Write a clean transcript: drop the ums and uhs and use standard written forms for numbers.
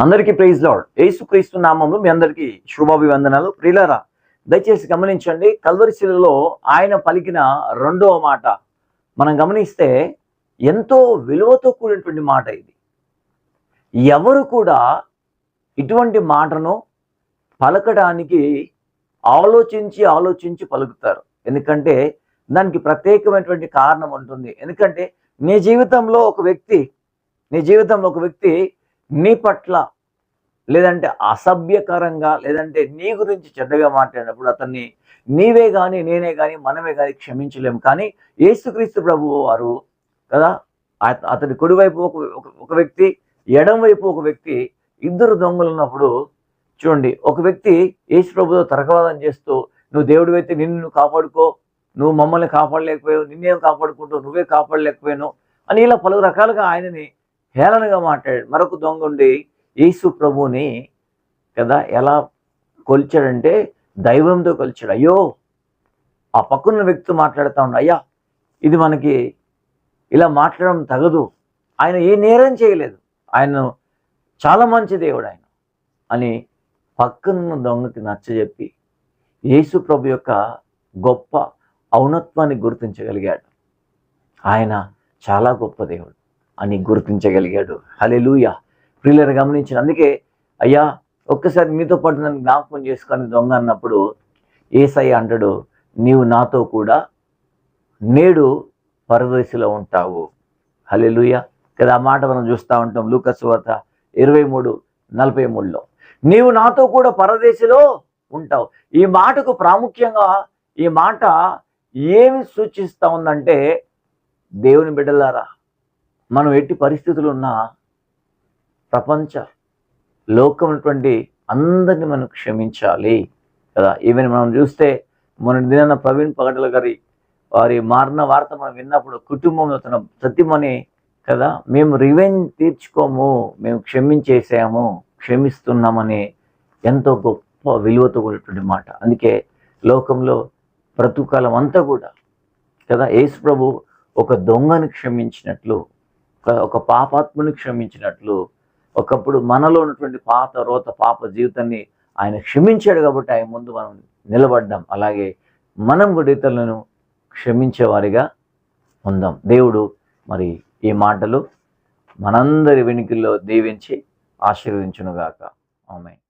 అందరికీ praise lord. యేసుక్రీస్తు నామములో మీ అందరికీ శుభాభివందనాలు. ప్రియులారా, దయచేసి గమనించండి. కల్వరి శిలువలో ఆయన పలికిన రెండవ మాట మనం గమనిస్తే ఎంతో విలువతో కూడినటువంటి మాట ఇది. ఎవరు కూడా ఇటువంటి మాటను పలకడానికి ఆలోచించి పలుకుతారు. ఎందుకంటే దానికి ప్రత్యేకమైనటువంటి కారణం ఉంటుంది. ఎందుకంటే నీ జీవితంలో ఒక వ్యక్తి నీ పట్ల లేదంటే అసభ్యకరంగా లేదంటే నీ గురించి చెడ్డగా మాట్లాడినప్పుడు అతన్ని నీవే కానీ నేనే కానీ మనమే కానీ క్షమించలేము. కానీ యేసుక్రీస్తు ప్రభువు వారు కదా, అతని కుడివైపు ఒక వ్యక్తి, ఎడం వైపు ఒక వ్యక్తి, ఇద్దరు దొంగలు ఉన్నప్పుడు చూడండి, ఒక వ్యక్తి యేసు ప్రభుతో తర్కవాదం చేస్తూ నువ్వు దేవుడు అయితే నిన్ను కాపాడుకో, నువ్వు మమ్మల్ని కాపాడలేకపోయావు, నిన్నేం కాపాడుకుంటావు, నువ్వే కాపాడలేకపోయాను అని ఇలా పలు రకాలుగా ఆయనని హేళనగా మాట్లాడాడు. మరొక దొంగ ఉండి యేసు ప్రభువుని కదా ఎలా కొలిచాడంటే దైవంతో కొలిచాడు. అయ్యో, ఆ పక్కన వ్యక్తి మాట్లాడుతూ ఉన్నాడు, అయ్యా ఇది మనకి ఇలా మాట్లాడడం తగదు, ఆయన ఏ నేరం చేయలేదు, ఆయన చాలా మంచి దేవుడు ఆయన అని పక్కన దొంగకి నచ్చజెప్పి యేసు ప్రభు యొక్క గొప్ప ఔన్నత్వాన్ని గుర్తించగలిగాడు. ఆయన చాలా గొప్ప దేవుడు అని గుర్తించగలిగాడు. హల్లెలూయా. ప్రియులను గమనించిన అందుకే అయ్యా ఒక్కసారి మీతో పాటు నన్ను జ్ఞాపకం చేసుకొని దొంగ అన్నప్పుడు యేసయ్య అంటాడు, నీవు నాతో కూడా నేడు పరదేశంలో ఉంటావు. హల్లెలూయా కదా. ఆ మాట మనం చూస్తూ ఉంటాం లూకా సువార్త 23:43లో నీవు నాతో కూడా పరదేశంలో ఉంటావు. ఈ మాటకు ప్రాముఖ్యంగా ఈ మాట ఏమి సూచిస్తూ ఉందంటే, దేవుని బిడ్డలారా, మనం ఎట్టి పరిస్థితులు ఉన్నా ప్రపంచ లోకమైనటువంటి అందరినీ మనం క్షమించాలి కదా. ఈవెన్ మనం చూస్తే మొన్నటి దినాన ప్రవీణ్ పగడల గారి వారి మారిన వార్త మనం విన్నప్పుడు కుటుంబంలో తన సత్యమని కదా, మేము రివెంజ్ తీర్చుకోము, మేము క్షమిస్తున్నామని ఎంతో గొప్ప విలువతో కూడినటువంటి మాట. అందుకే లోకంలో బ్రతుకాలం అంతా కూడా కదా యేసు ప్రభు ఒక దొంగని క్షమించినట్లు, ఒక పాపాత్ముని క్షమించినట్లు, ఒకప్పుడు మనలో ఉన్నటువంటి పాప జీవితాన్ని ఆయన క్షమించాడు కాబట్టి ఆయన ముందు మనం నిలబడ్డాం. అలాగే మనం కూడా ఇతరులను క్షమించేవారిగా ఉందాం. దేవుడు మరి ఈ మాటలు మనందరి వెనుకల్లో దీవించి ఆశీర్వదించునుగాక. ఆమేన్.